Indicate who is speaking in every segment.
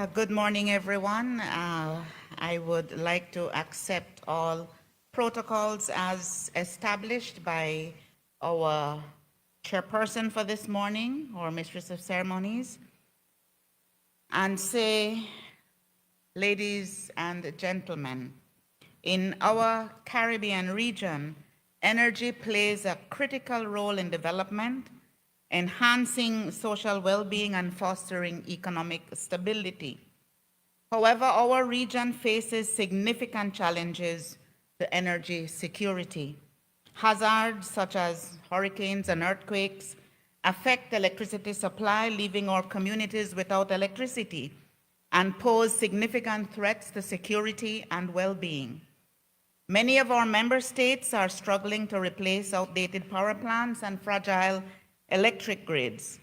Speaker 1: Good morning, everyone. I would like to accept all protocols as established by our chairperson for this morning, or mistress of ceremonies, and say, ladies and gentlemen, in our Caribbean region, energy plays a critical role in development, enhancing social well-being and fostering economic stability. However, our region faces significant challenges to energy security. Hazards such as hurricanes and earthquakes affect electricity supply, leaving our communities without electricity, and pose significant threats to security and well-being. Many of our member states are struggling to replace outdated power plants and fragile electric grids.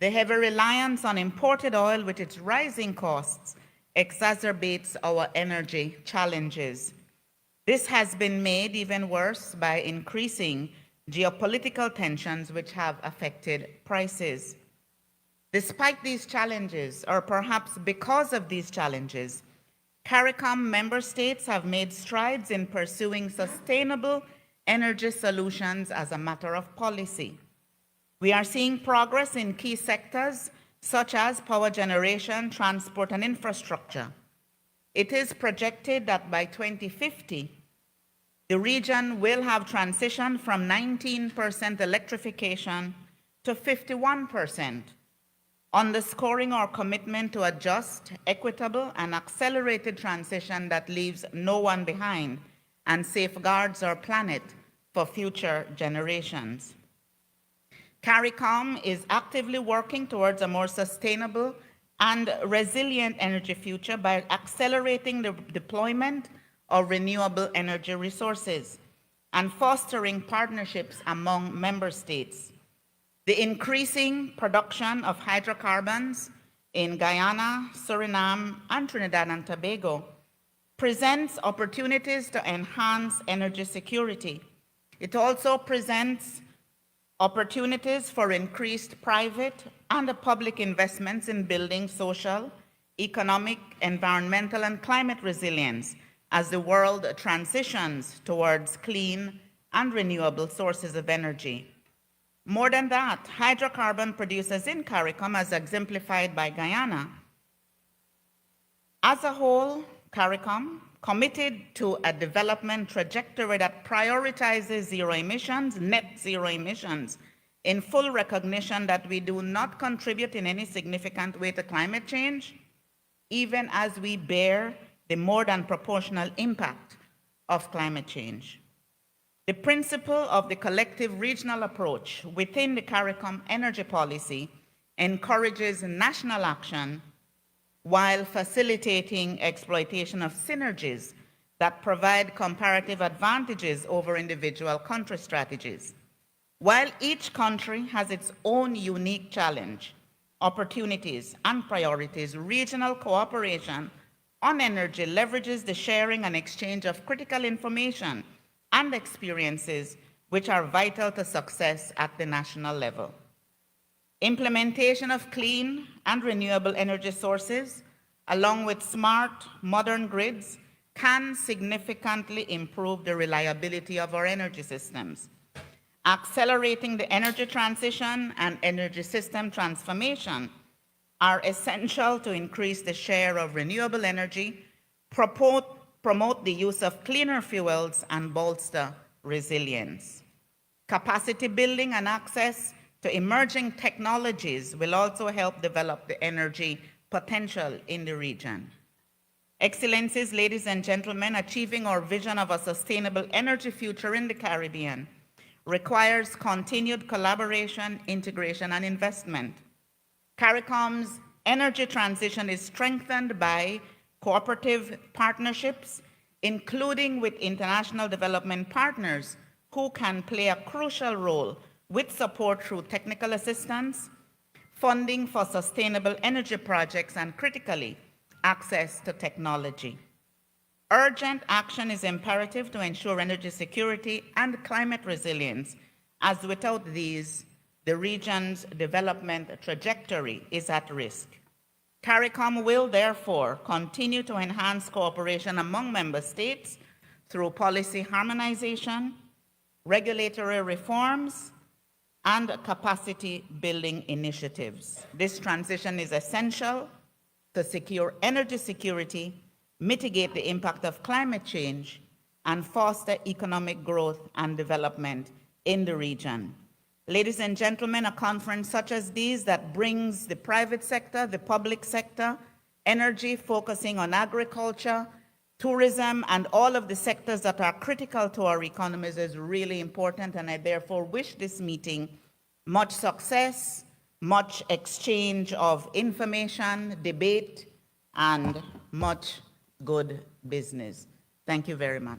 Speaker 1: The heavy reliance on imported oil with its rising costs exacerbates our energy challenges. This has been made even worse by increasing geopolitical tensions which have affected prices. Despite these challenges, or perhaps because of these challenges, CARICOM member states have made strides in pursuing sustainable energy solutions as a matter of policy. We are seeing progress in key sectors such as power generation, transport, and infrastructure. It is projected that by 2050, the region will have transitioned from 19% electrification to 51%, underscoring our commitment to a just, equitable, and accelerated transition that leaves no one behind and safeguards our planet for future generations. CARICOM is actively working towards a more sustainable and resilient energy future by accelerating the deployment of renewable energy resources and fostering partnerships among member states. The increasing production of hydrocarbons in Guyana, Suriname, and Trinidad and Tobago presents opportunities to enhance energy security. It also presents opportunities for increased private and public investments in building social, economic, environmental, and climate resilience as the world transitions towards clean and renewable sources of energy. More than that, hydrocarbon producers in CARICOM, as exemplified by Guyana, as a whole, CARICOM committed to a development trajectory that prioritizes zero emissions, net zero emissions, in full recognition that we do not contribute in any significant way to climate change, even as we bear the more than proportional impact of climate change. The principle of the collective regional approach within the CARICOM energy policy encourages national action while facilitating exploitation of synergies that provide comparative advantages over individual country strategies. While each country has its own unique challenge, opportunities, and priorities, regional cooperation on energy leverages the sharing and exchange of critical information and experiences which are vital to success at the national level. Implementation of clean and renewable energy sources, along with smart, modern grids, can significantly improve the reliability of our energy systems. Accelerating the energy transition and energy system transformation are essential to increase the share of renewable energy, promote the use of cleaner fuels, and bolster resilience. Capacity building and access to emerging technologies will also help develop the energy potential in the region. Excellencies, ladies and gentlemen, achieving our vision of a sustainable energy future in the Caribbean requires continued collaboration, integration, and investment. CARICOM's energy transition is strengthened by cooperative partnerships, including with international development partners who can play a crucial role with support through technical assistance, funding for sustainable energy projects, and critically, access to technology. Urgent action is imperative to ensure energy security and climate resilience, as without these, the region's development trajectory is at risk. CARICOM will therefore continue to enhance cooperation among member states through policy harmonization, regulatory reforms, and capacity building initiatives. This transition is essential to secure energy security, mitigate the impact of climate change, and foster economic growth and development in the region. Ladies and gentlemen, a conference such as these that brings the private sector, the public sector, energy, focusing on agriculture, tourism, and all of the sectors that are critical to our economies is really important, and I therefore wish this meeting much success, much exchange of information, debate, and much good business. Thank you very much.